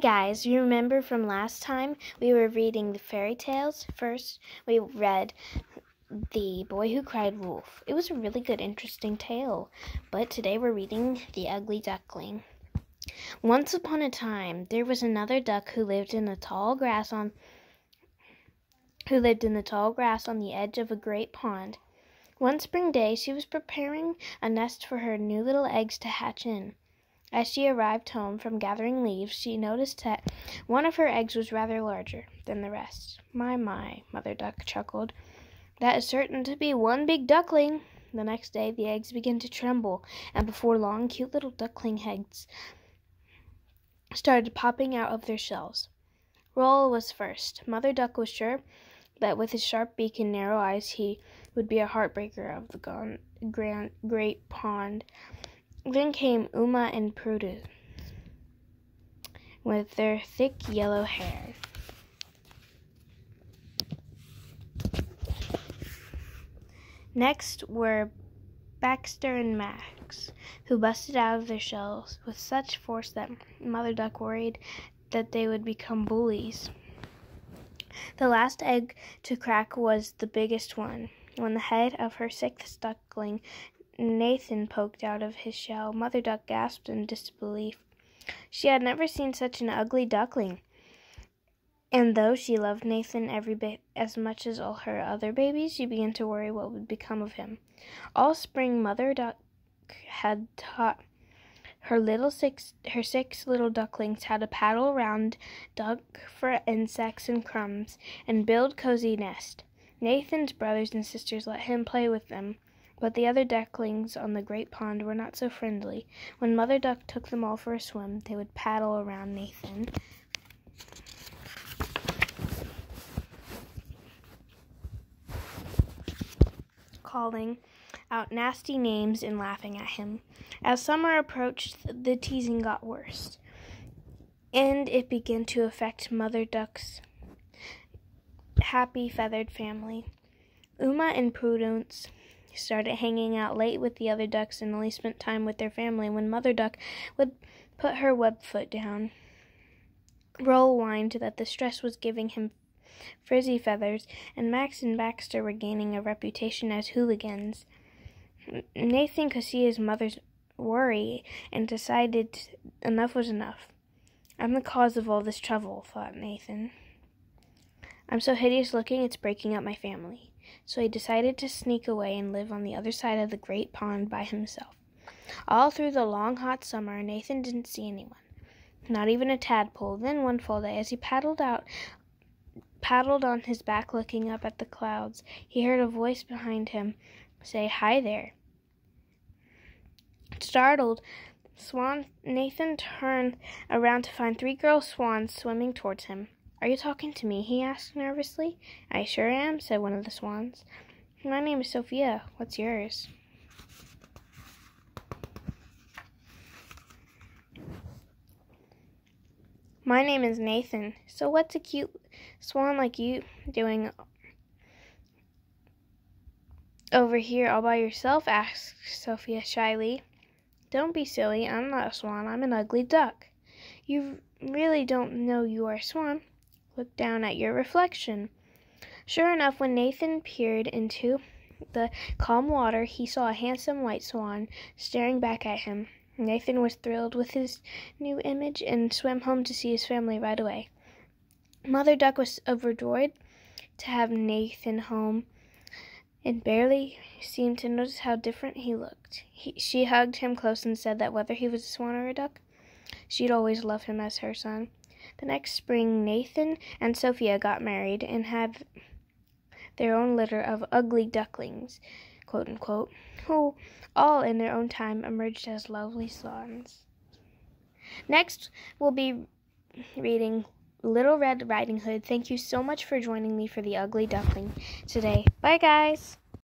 Guys, you remember from last time we were reading the fairy tales? First, we read The Boy Who Cried Wolf. It was a really good, interesting tale. But today we're reading The Ugly Duckling. Once upon a time, there was another duck who lived in the tall grass on the edge of a great pond. One spring day, she was preparing a nest for her new little eggs to hatch in. As she arrived home from gathering leaves, she noticed that one of her eggs was rather larger than the rest. My, Mother Duck chuckled. That is certain to be one big duckling. The next day, the eggs began to tremble, and before long, cute little duckling heads started popping out of their shells. Roll was first. Mother Duck was sure that with his sharp beak and narrow eyes, he would be a heartbreaker of the great pond. Then came Uma and Prudence with their thick yellow hair. Next were Baxter and Max, who busted out of their shells with such force that Mother Duck worried that they would become bullies. The last egg to crack was the biggest one. When the head of her sixth duckling, Nathan, poked out of his shell, Mother Duck gasped in disbelief. She had never seen such an ugly duckling, and though she loved Nathan every bit as much as all her other babies, she began to worry what would become of him. All spring, Mother Duck had taught her six little ducklings how to paddle around, duck for insects and crumbs, and build cozy nests. Nathan's brothers and sisters let him play with them, but the other ducklings on the great pond were not so friendly. When Mother Duck took them all for a swim, they would paddle around Nathan, calling out nasty names and laughing at him. As summer approached, the teasing got worse, and it began to affect Mother Duck's happy feathered family. Uma and Prudence started hanging out late with the other ducks and only spent time with their family when Mother Duck would put her web foot down. Roll whined that the stress was giving him frizzy feathers, and Max and Baxter were gaining a reputation as hooligans. Nathan could see his mother's worry and decided enough was enough. I'm the cause of all this trouble, thought Nathan. I'm so hideous looking, it's breaking up my family. So he decided to sneak away and live on the other side of the great pond by himself. All through the long, hot summer, Nathan didn't see anyone, not even a tadpole. Then one fall day, as he paddled on his back looking up at the clouds, he heard a voice behind him say, "Hi there." Startled, Nathan turned around to find 3 girl swans swimming towards him. "Are you talking to me?" he asked nervously. "I sure am," said one of the swans. "My name is Sophia. What's yours?" "My name is Nathan. So what's a cute swan like you doing over here all by yourself?" asked Sophia shyly. "Don't be silly. I'm not a swan. I'm an ugly duck." "You really don't know you are a swan. Look down at your reflection." Sure enough, when Nathan peered into the calm water, he saw a handsome white swan staring back at him. Nathan was thrilled with his new image and swam home to see his family right away. Mother Duck was overjoyed to have Nathan home and barely seemed to notice how different he looked. She hugged him close and said that whether he was a swan or a duck, she'd always love him as her son. The next spring, Nathan and Sophia got married and had their own litter of ugly ducklings, quote unquote, who all in their own time emerged as lovely swans. Next, we'll be reading Little Red Riding Hood. Thank you so much for joining me for The Ugly Duckling today. Bye, guys.